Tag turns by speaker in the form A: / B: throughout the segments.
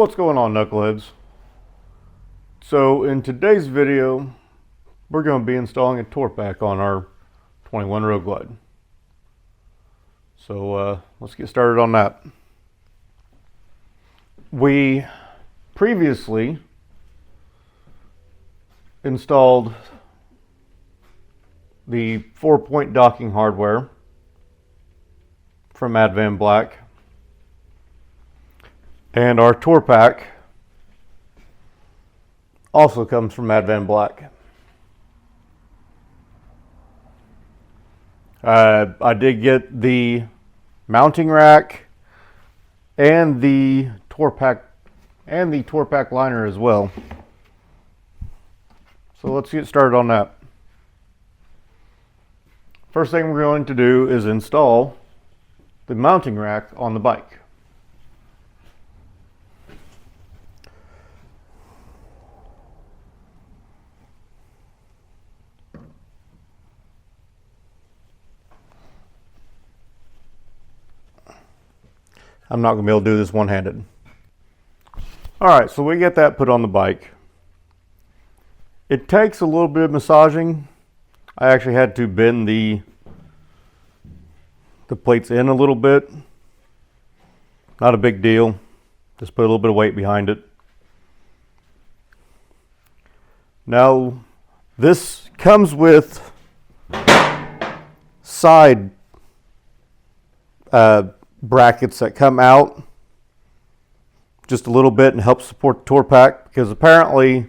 A: What's going on, knuckleheads? So in today's video, we're going to be installing a torque pack on our 21 Road Glide. So let's get started on that. We previously installed the 4-point docking hardware from Advanblack, and our torque pack also comes from Advanblack. I did get the mounting rack and the torque pack liner as well. So let's get started on that. First thing we're going to do is install the mounting rack on the bike. I'm not going to be able to do this one-handed. Alright, so we get that put on the bike. It takes a little bit of massaging. I actually had to bend the plates in a little bit. Not a big deal. Just put a little bit of weight behind it. Now, this comes with side brackets that come out just a little bit and help support the torque pack, because apparently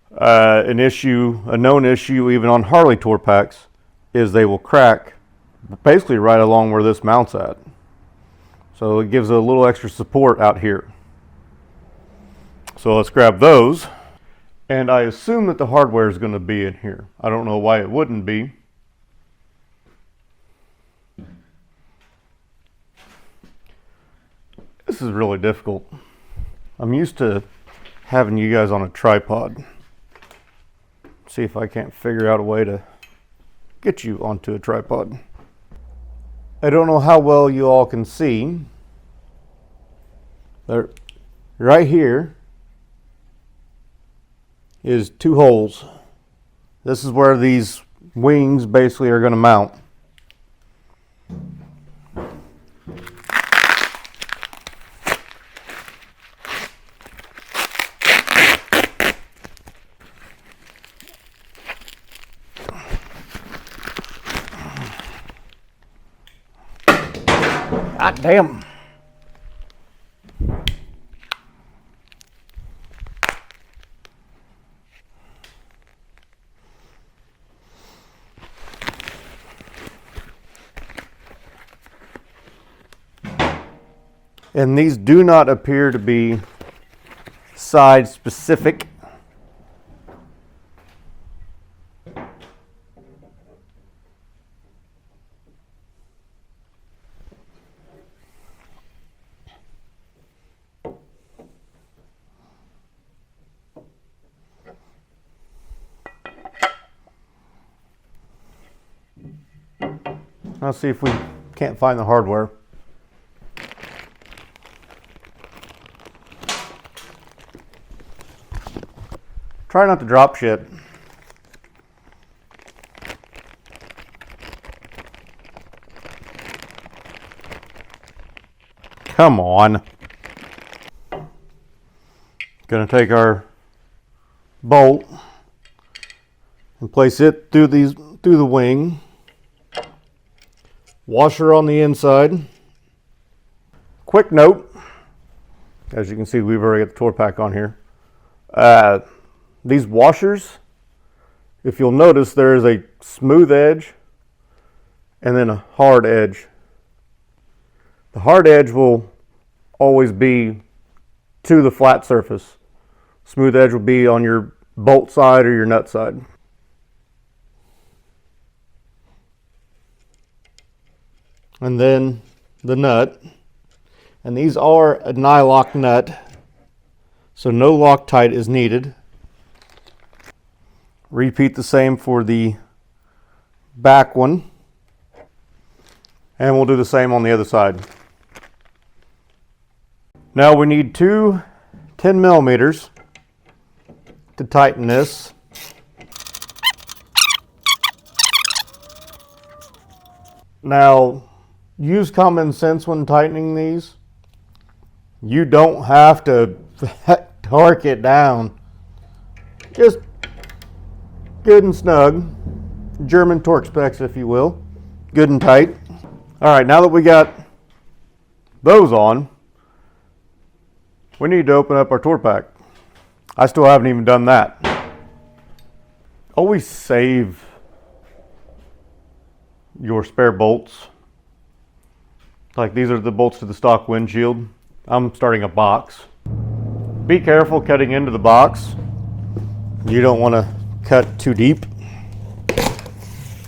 A: a known issue even on Harley torque packs is they will crack basically right along where this mounts at. So it gives a little extra support out here. So let's grab those, and I assume that the hardware is going to be in here. I don't know why it wouldn't be. This is really difficult. I'm used to having you guys on a tripod. See if I can't figure out a way to get you onto a tripod. I don't know how well you all can see. There, right here is 2 holes. This is where these wings basically are going to mount. God damn. And these do not appear to be side specific. Let's see if we can't find the hardware. Try not to drop shit. Come on. Gonna take our bolt and place it through the wing. Washer on the inside. Quick note, as you can see, we've already got the torque pack on here. These washers, if you'll notice, there is a smooth edge and then a hard edge. The hard edge will always be to the flat surface. Smooth edge will be on your bolt side or your nut side. And then the nut, and these are a nylock nut, so no Loctite is needed. Repeat the same for the back one, and we'll do the same on the other side. Now we need two 10 millimeters to tighten this. Now, use common sense when tightening these. You don't have to torque it down. Just good and snug. German torque specs, if you will. Good and tight. All right, now that we got those on, we need to open up our tour pack. I still haven't even done that. Always save your spare bolts. Like these are the bolts to the stock windshield. I'm starting a box. Be careful cutting into the box. You don't want to cut too deep.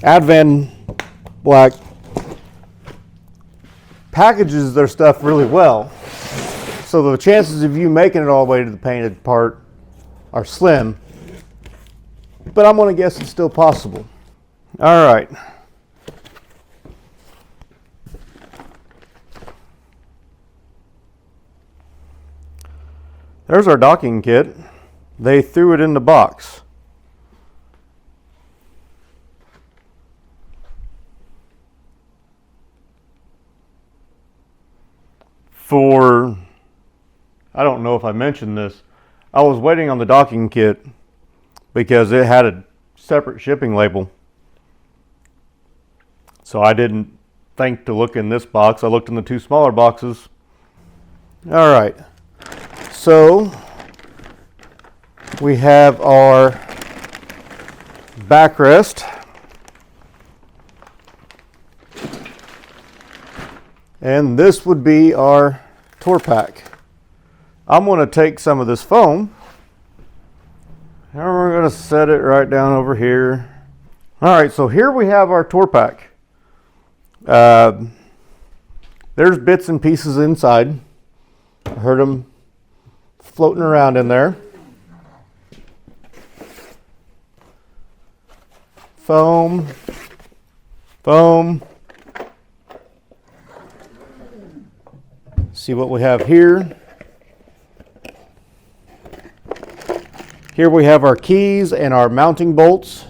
A: Advanblack packages their stuff really well. So the chances of you making it all the way to the painted part are slim. But I'm going to guess it's still possible. All right. There's our docking kit. They threw it in the box. I don't know if I mentioned this, I was waiting on the docking kit because it had a separate shipping label. So I didn't think to look in this box. I looked in the two smaller boxes. All right. So we have our backrest. And this would be our tour pack. I'm going to take some of this foam and we're going to set it right down over here. All right, so here we have our tour pack. There's bits and pieces inside. I heard them floating around in there. Foam. See what we have here. Here we have our keys and our mounting bolts.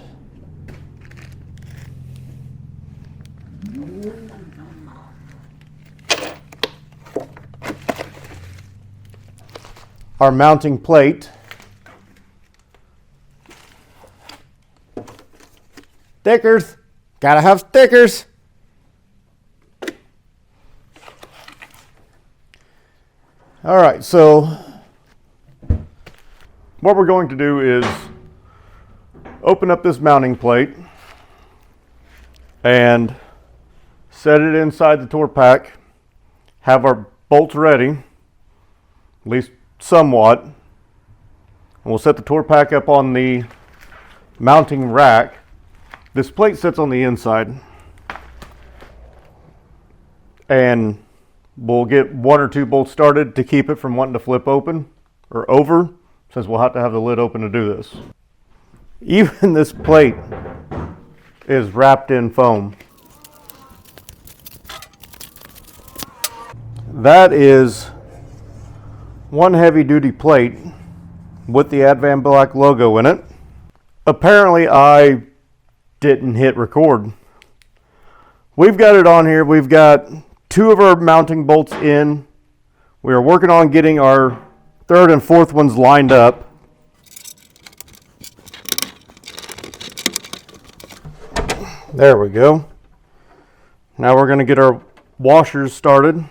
A: Our mounting plate. Stickers. Gotta have stickers. All right, so what we're going to do is open up this mounting plate and set it inside the tour pack, have our bolts ready, at least somewhat, and we'll set the tour pack up on the mounting rack. This plate sits on the inside, and we'll get one or two bolts started to keep it from wanting to flip open or over, since we'll have to have the lid open to do this. Even this plate is wrapped in foam. That is one heavy duty plate with the Advanblack logo in it. Apparently I didn't hit record. We've got it on here. We've got two of our mounting bolts in. We are working on getting our third and fourth ones lined up. There we go. Now we're going to get our washers started.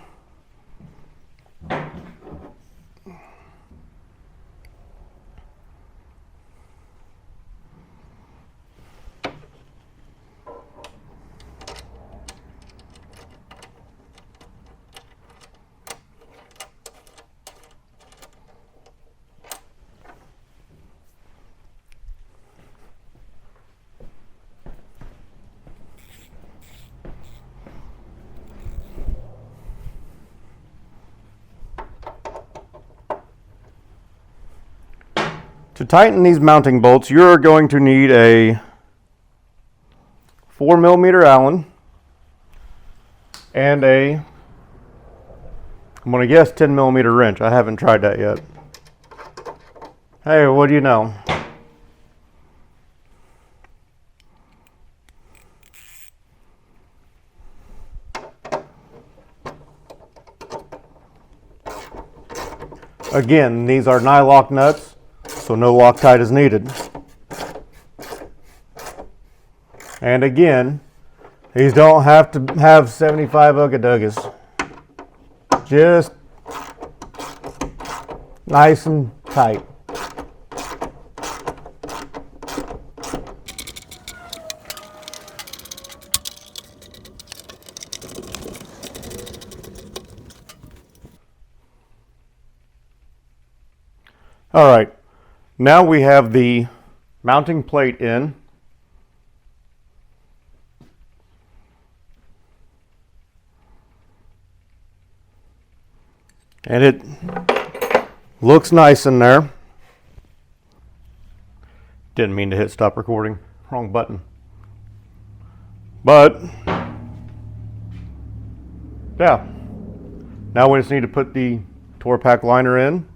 A: To tighten these mounting bolts, you're going to need a 4mm Allen and a I'm gonna guess 10mm wrench. I haven't tried that yet. Hey, what do you know? Again, these are nylock nuts, so no Loctite is needed. And again, these don't have to have 75 ugga-duggas. Just nice and tight. All right, now we have the mounting plate in. And it looks nice in there. Didn't mean to hit stop recording, wrong button. But, yeah. Now we just need to put the tour pack liner in,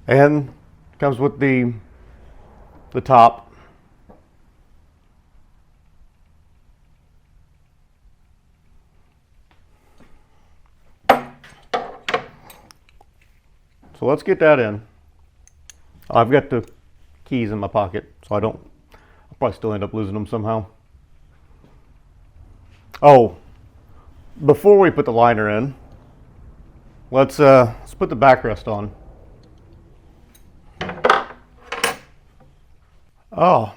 A: and comes with the top. So let's get that in. I've got the keys in my pocket, so I'll probably still end up losing them somehow. Oh, before we put the liner in, let's put the backrest on. Oh,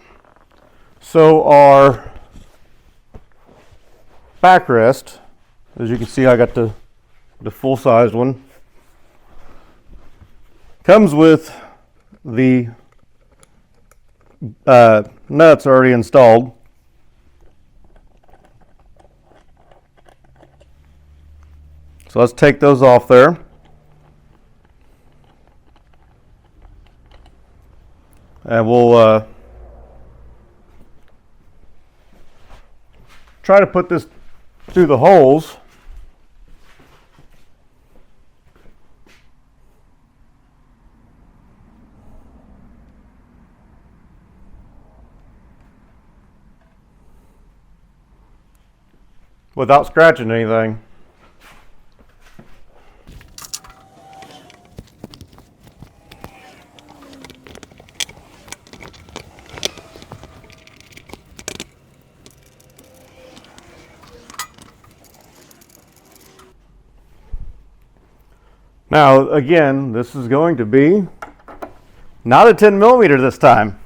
A: so our backrest, as you can see, I got the full-sized one. Comes with the nuts already installed. So let's take those off there. And we'll try to put this through the holes. Without scratching anything. Now, again, this is going to be not a 10mm this time.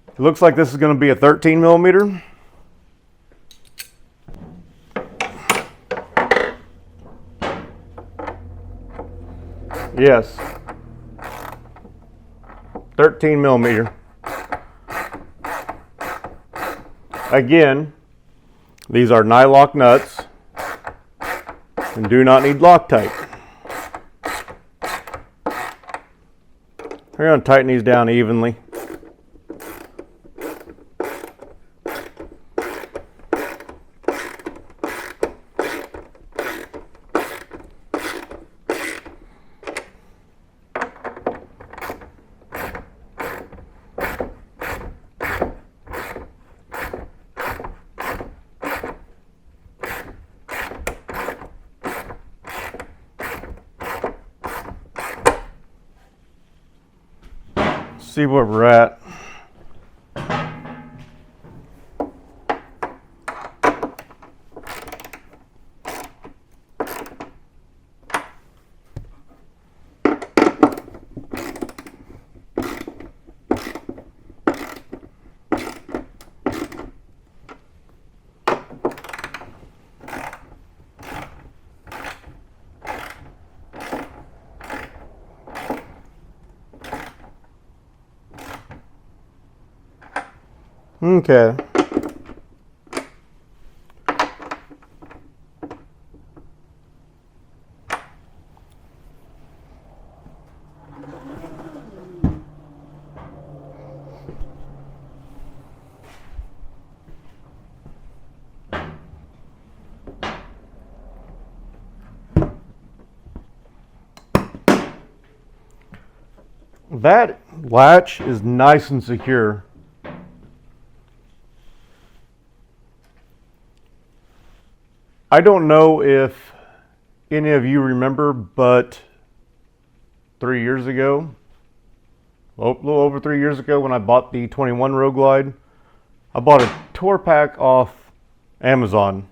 A: It looks like this is going to be a 13mm. Yes, 13mm. Again, these are nylock nuts and do not need Loctite. We're going to tighten these down evenly. See where we're at. Okay. that latch is nice and secure. I don't know if any of you remember, but 3 years ago, well, a little over 3 years ago, when I bought the 21 Road Glide, I bought a tour pack off Amazon.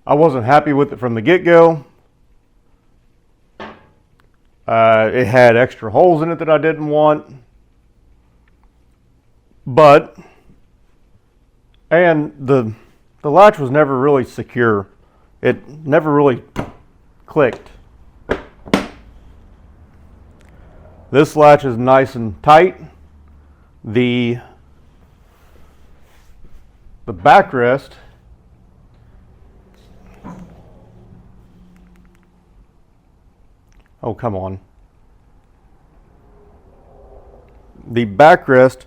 A: I wasn't happy with it from the get-go. It had extra holes in it that I didn't want. And the latch was never really secure. It never really clicked. This latch is nice and tight. The backrest oh, come on. The backrest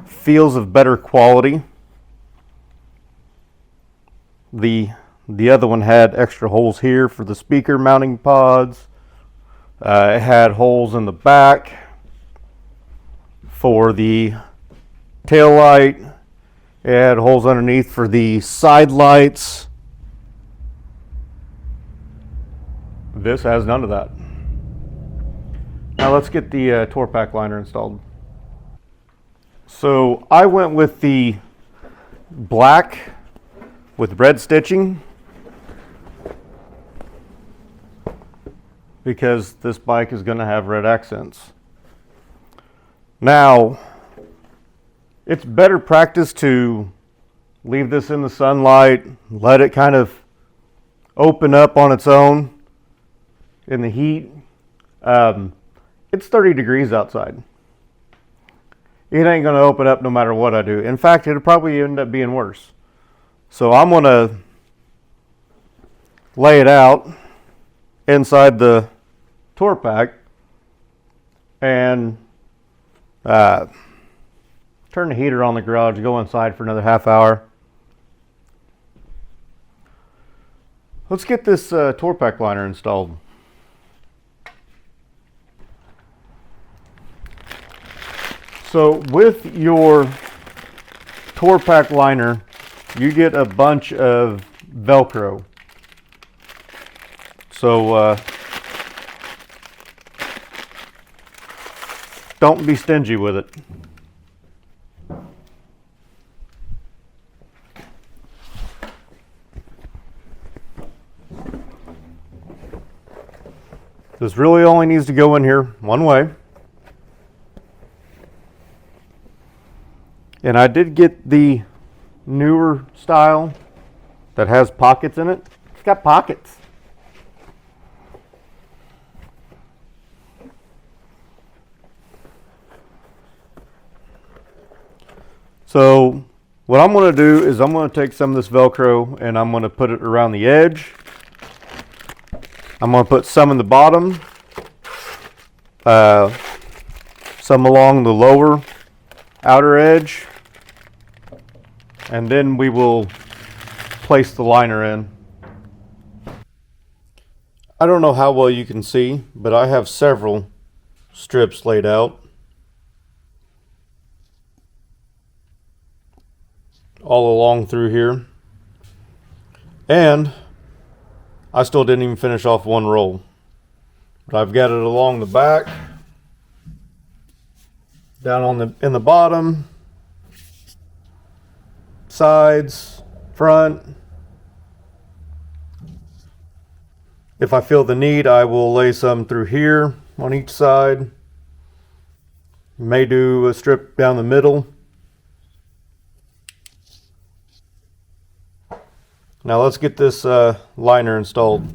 A: feels of better quality. The other one had extra holes here for the speaker mounting pods. It had holes in the back for the tail light. It had holes underneath for the side lights. This has none of that. Now let's get the tour pack liner installed. So I went with the black with red stitching because this bike is going to have red accents. Now, it's better practice to leave this in the sunlight, let it kind of open up on its own in the heat. It's 30 degrees outside. It ain't going to open up no matter what I do. In fact, it'll probably end up being worse. So I'm going to lay it out inside the tour pack and turn the heater on the garage, go inside for another half hour. Let's get this tour pack liner installed. So with your tour pack liner, you get a bunch of Velcro. So don't be stingy with it. This really only needs to go in here one way. And I did get the newer style that has pockets in it. It's got pockets. So what I'm going to do is I'm going to take some of this Velcro and I'm going to put it around the edge. I'm going to put some in the bottom, some along the lower outer edge, and then we will place the liner in. I don't know how well you can see, but I have several strips laid out all along through here, and I still didn't even finish off one roll, but I've got it along the back, down on in the bottom, sides, front. If I feel the need, I will lay some through here on each side. May do a strip down the middle. Now let's get this liner installed.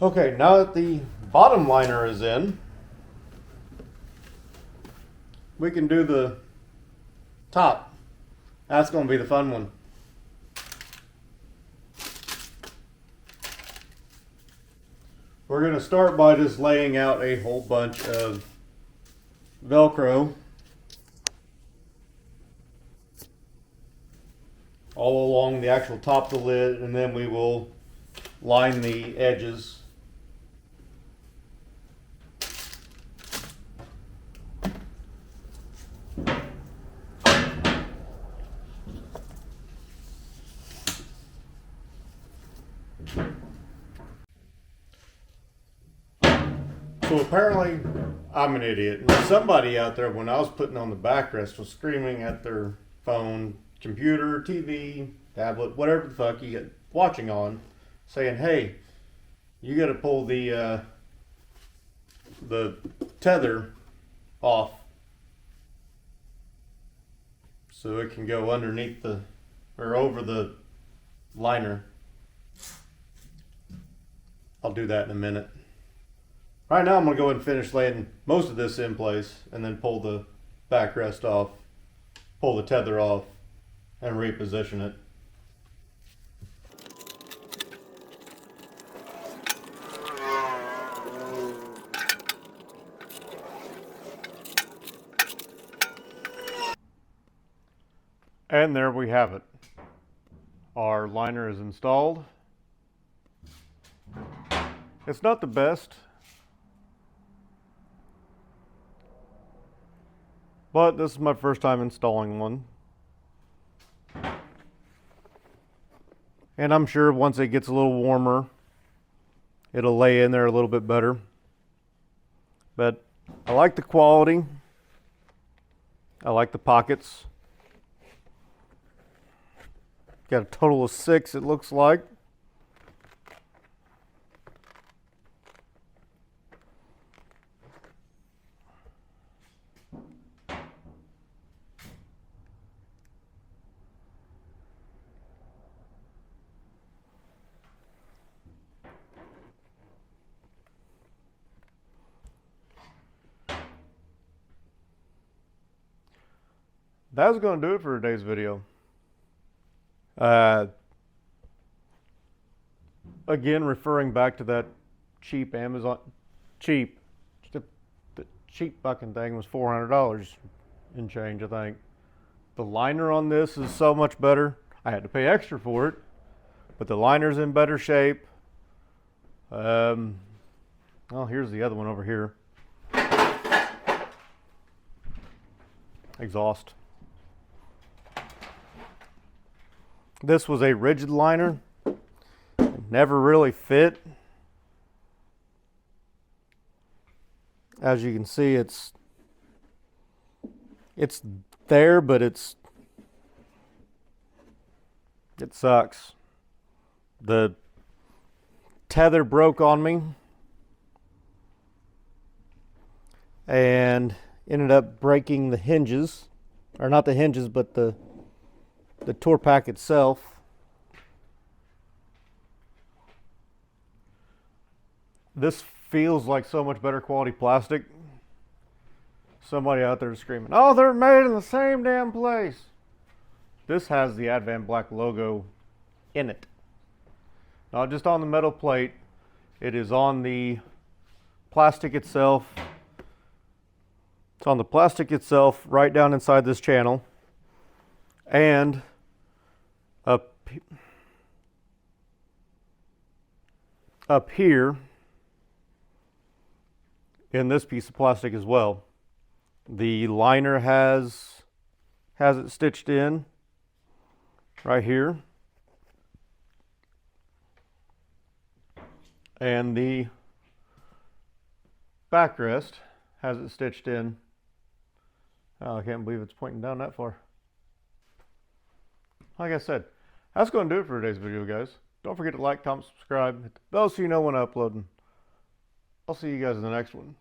A: Okay, now that the bottom liner is in, we can do the top. That's going to be the fun one. We're going to start by just laying out a whole bunch of Velcro all along the actual top of the lid, and then we will line the edges. So apparently I'm an idiot. And somebody out there, when I was putting on the backrest, was screaming at their phone, computer, TV, tablet, whatever the fuck you get watching on, saying, hey, you got to pull the tether off so it can go underneath the, or over the liner. I'll do that in a minute. Right now I'm going to go ahead and finish laying most of this in place and then pull the backrest off, pull the tether off, and reposition it. And there we have it. Our liner is installed. It's not the best, but this is my first time installing one. And I'm sure once it gets a little warmer, it'll lay in there a little bit better. But I like the quality. I like the pockets. Got a total of 6, it looks like. That's going to do it for today's video. Again, referring back to that cheap Amazon, the cheap fucking thing was $400 and change, I think. The liner on this is so much better. I had to pay extra for it, but the liner's in better shape. Well, here's the other one over here. Exhaust. This was a rigid liner. It never really fit. As you can see, it's there, but it sucks. The tether broke on me and ended up breaking the hinges, or not the hinges, but the tour pack itself. This feels like so much better quality plastic. Somebody out there is screaming, oh, they're made in the same damn place. This has the Advanblack logo in it. Not just on the metal plate, it is on the plastic itself. It's on the plastic itself right down inside this channel. And up here in this piece of plastic as well. The liner has it stitched in right here. And the backrest has it stitched in. Oh, I can't believe it's pointing down that far. Like I said, that's going to do it for today's video, guys. Don't forget to like, comment, subscribe, hit the bell so you know when I'm uploading. I'll see you guys in the next one.